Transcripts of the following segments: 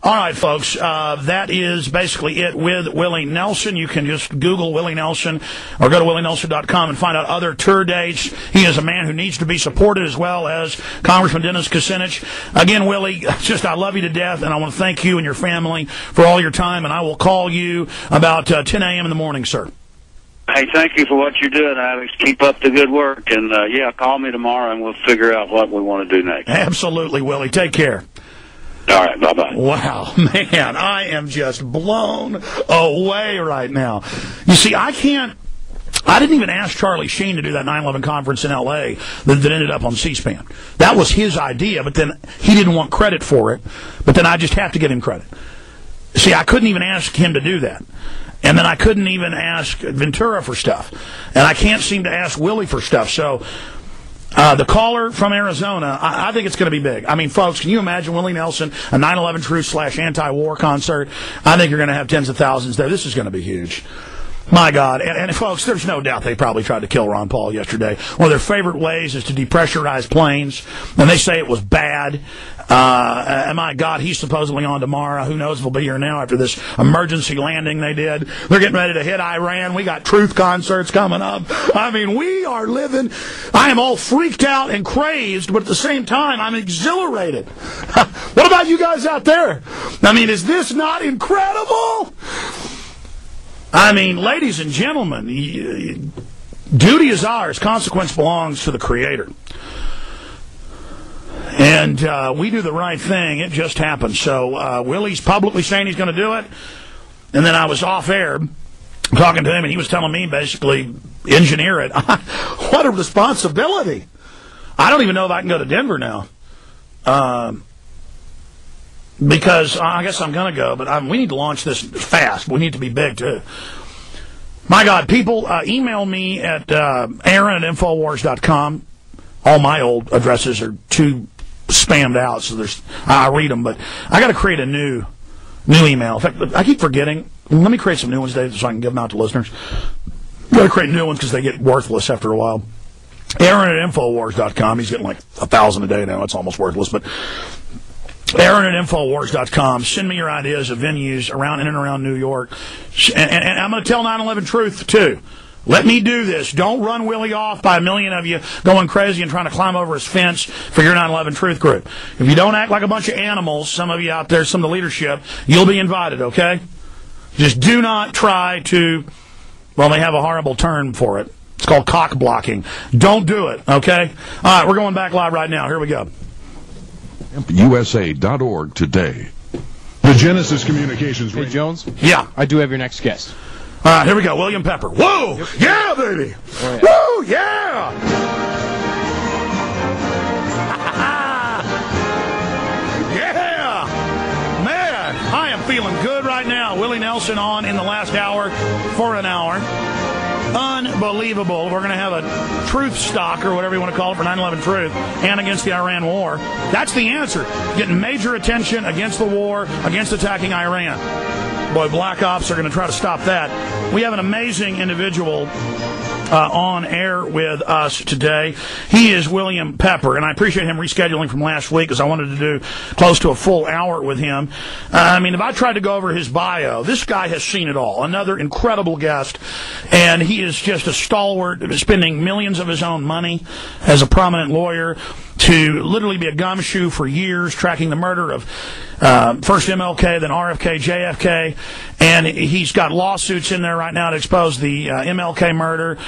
All right, folks, that is basically it with Willie Nelson. You can just Google Willie Nelson or go to willienelson.com and find out other tour dates. He is a man who needs to be supported, as well as Congressman Dennis Kucinich. Again, Willie, I love you to death, and I want to thank you and your family for all your time, and I will call you about 10 a.m. in the morning, sir. Hey, thank you for what you're doing, Alex. Keep up the good work, and, call me tomorrow, and we'll figure out what we want to do next. Absolutely, Willie. Take care. All right, bye-bye. Wow, man, I am just blown away right now. You see, I didn't even ask Charlie Sheen to do that 9/11 conference in L.A. that ended up on C-SPAN. That was his idea, but then he didn't want credit for it, but then I just have to give him credit. See, I couldn't even ask him to do that. And then I couldn't even ask Ventura for stuff. And I can't seem to ask Willie for stuff. So the caller from Arizona, I think it's going to be big. I mean, folks, can you imagine Willie Nelson, a 9/11 truth / anti-war concert? I think you're going to have tens of thousands there. This is going to be huge. My God. And folks, there's no doubt they probably tried to kill Ron Paul yesterday. One of their favorite ways is to depressurize planes, and they say it was bad. And my God, he's supposedly on tomorrow. Who knows if he'll be here now after this emergency landing they did. They're getting ready to hit Iran. We got truth concerts coming up. I mean, we are living. I am all freaked out and crazed, but at the same time, I'm exhilarated. What about you guys out there? I mean, is this not incredible? I mean, ladies and gentlemen, duty is ours. Consequence belongs to the Creator. And we do the right thing. It just happened. So Willie's publicly saying he's going to do it. And then I was off air talking to him, and he was telling me basically, engineer it. What a responsibility. I don't even know if I can go to Denver now. Because I guess I'm going to go, but we need to launch this fast. We need to be big, too. My God, people, email me at Aaron@Infowars.com. All my old addresses are too spammed out, so I read them, but I got to create a new email. In fact, I keep forgetting. Let me create some new ones today so I can give them out to listeners. Got to create new ones because they get worthless after a while. Aaron@Infowars.com. He's getting like 1,000 a day now. It's almost worthless, but Aaron@Infowars.com. Send me your ideas of venues around in and around New York. And I'm going to tell 9/11 truth, too. Let me do this. Don't run Willie off by a million of you going crazy and trying to climb over his fence for your 9/11 truth group. If you don't act like a bunch of animals, some of you out there, some of the leadership, you'll be invited, okay? Just do not try to, well, they have a horrible term for it. It's called cock blocking. Don't do it, okay? All right, we're going back live right now. Here we go. USA.org today. The Genesis Communications. Hey, Jones? Yeah. I do have your next guest. All right, here we go. William Pepper. Whoa! Yep. Yeah, baby! Oh, yeah. Woo! Yeah! Yeah! Man, I am feeling good right now. Willie Nelson on in the last hour for an hour. Unbelievable. We're going to have a truth stock or whatever you want to call it for 9/11 truth and against the Iran war. That's the answer. Getting major attention against the war, against attacking Iran. Boy, Black Ops are going to try to stop that. We have an amazing individual on air with us today. He is William Pepper, and I appreciate him rescheduling from last week because I wanted to do close to a full hour with him. I mean, if I tried to go over his bio, this guy has seen it all. Another incredible guest, and he is just a stalwart, spending millions of his own money as a prominent lawyer to literally be a gumshoe for years, tracking the murder of first MLK, then RFK, JFK, and he's got lawsuits in there right now to expose the MLK murder.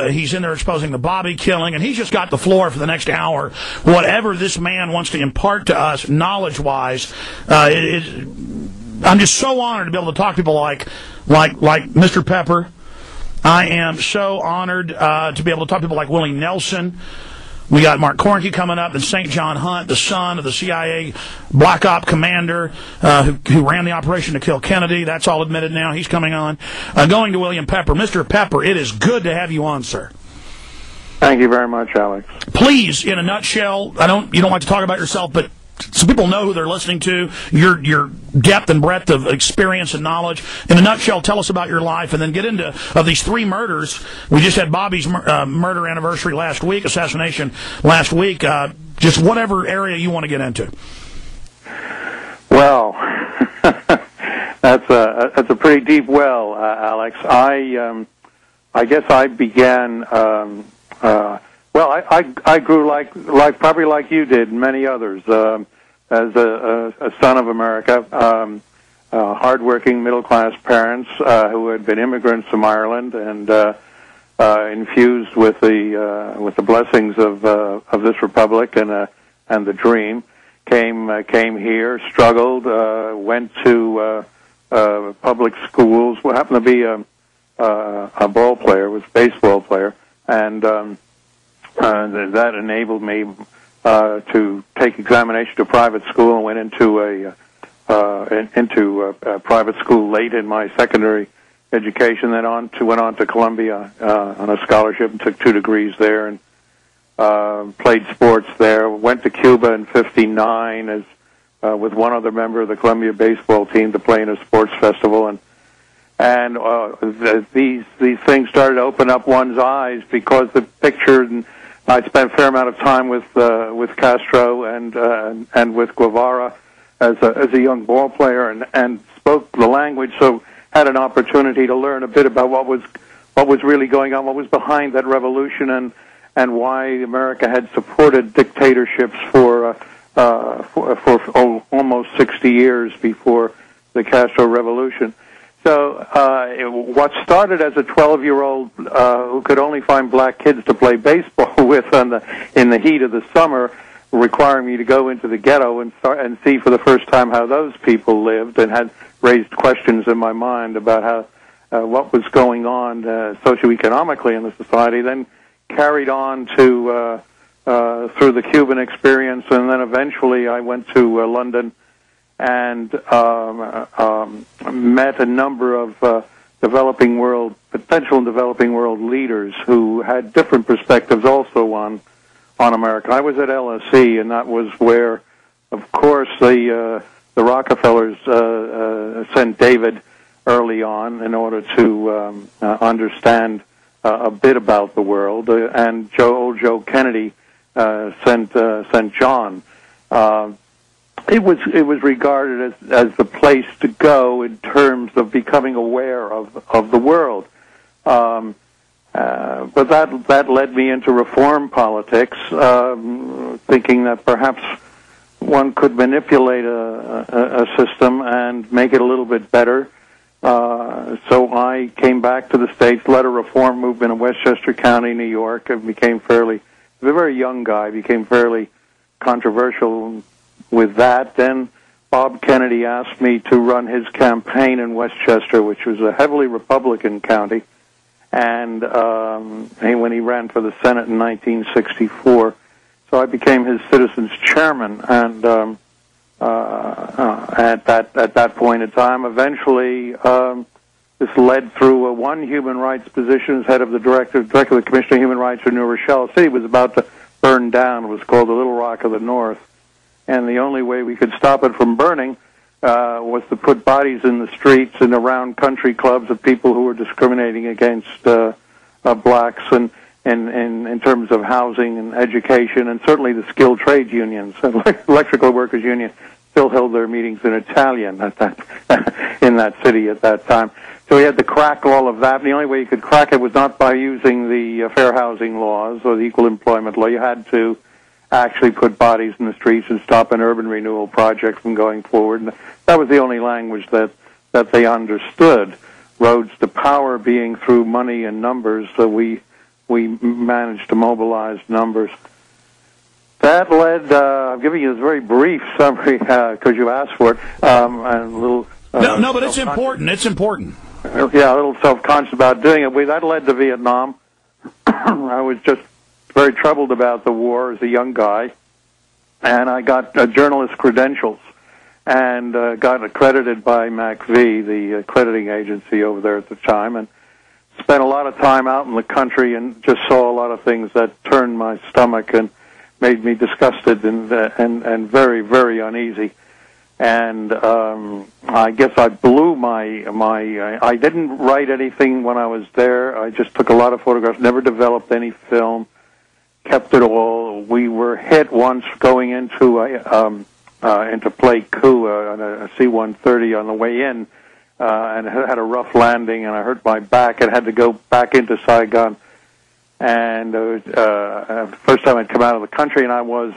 He's in there exposing the Bobby killing, and he's just got the floor for the next hour. Whatever this man wants to impart to us knowledge-wise, I'm just so honored to be able to talk to people like Mr. Pepper. I am so honored to be able to talk to people like Willie Nelson. We got Mark Cornke coming up, and St. John Hunt, the son of the CIA Black Op commander who ran the operation to kill Kennedy. That's all admitted now. He's coming on. Going to William Pepper. Mr. Pepper, it is good to have you on, sir. Thank you very much, Alex. Please, in a nutshell, you don't like to talk about yourself, but so people know who they're listening to, your depth and breadth of experience and knowledge. In a nutshell, tell us about your life, and then get into these 3 murders. We just had Bobby's murder anniversary last week, assassination last week. Just whatever area you want to get into. Well, That's a pretty deep well, Alex. I guess I began. I grew like probably like you did, and many others, as a son of America. Hardworking middle-class parents who had been immigrants from Ireland and infused with the blessings of this republic and the dream. Came here, struggled, went to public schools. What happened to be a ball player, was a baseball player, and that enabled me to take examination to private school and went into a private school late in my secondary education. Then went on to Columbia on a scholarship and took 2 degrees there and played sports there. Went to Cuba in '59 as with one other member of the Columbia baseball team to play in a sports festival, and these things started to open up one's eyes because the picture. And I spent a fair amount of time with Castro and with Guevara as a young ball player and spoke the language, so had an opportunity to learn a bit about what was really going on, what was behind that revolution, and why America had supported dictatorships for almost 60 years before the Castro Revolution. So what started as a 12-year-old who could only find black kids to play baseball with in the heat of the summer, requiring me to go into the ghetto and see for the first time how those people lived, and had raised questions in my mind about how what was going on socioeconomically in the society, then carried on to through the Cuban experience, and then eventually I went to London and met a number of potential developing world leaders who had different perspectives also on America. I was at LSE, and that was where, of course, the Rockefellers sent David early on in order to understand a bit about the world, and old Joe Kennedy sent John. It was regarded as the place to go in terms of becoming aware of the world. But that led me into reform politics, thinking that perhaps one could manipulate a system and make it a little bit better. So I came back to the States, led a reform movement in Westchester County, New York, and became a very young guy, became fairly controversial with that. Then Bob Kennedy asked me to run his campaign in Westchester, which was a heavily Republican county, and when he ran for the Senate in 1964. So I became his Citizens Chairman, and at that point in time, eventually this led through one human rights position as head of the director of the Commission of Human Rights in New Rochelle. City was about to burn down. It was called the Little Rock of the North, and the only way we could stop it from burning was to put bodies in the streets and around country clubs of people who were discriminating against blacks, and in terms of housing and education, and certainly the skilled trades unions. Electrical Workers Union still held their meetings in Italian in that city at that time. So we had to crack all of that, and the only way you could crack it was not by using the fair housing laws or the equal employment law. You had to actually put bodies in the streets and stop an urban renewal project from going forward. And that was the only language that they understood. Roads to power being through money and numbers, so we managed to mobilize numbers. That led, I'm giving you this very brief summary because you asked for it, and a little... No, but it's important. It's important. Yeah, a little self-conscious about doing it. That led to Vietnam. I was just very troubled about the war as a young guy, and I got journalist credentials and got accredited by MACV, the accrediting agency over there at the time, and spent a lot of time out in the country and just saw a lot of things that turned my stomach and made me disgusted and very, very uneasy. And I guess I blew my I didn't write anything when I was there. I just took a lot of photographs, never developed any film, kept it all. We were hit once going into a into Pleiku on a C-130 on the way in, and had a rough landing, and I hurt my back and had to go back into Saigon. And first time I'd come out of the country, and I was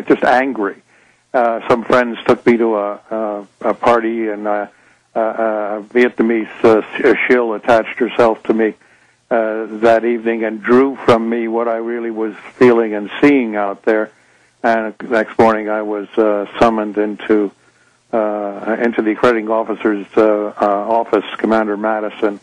just angry. Some friends took me to a party, and a Vietnamese shill attached herself to me that evening and drew from me what I really was feeling and seeing out there. And the next morning, I was summoned into the accrediting officer's office, Commander Madison.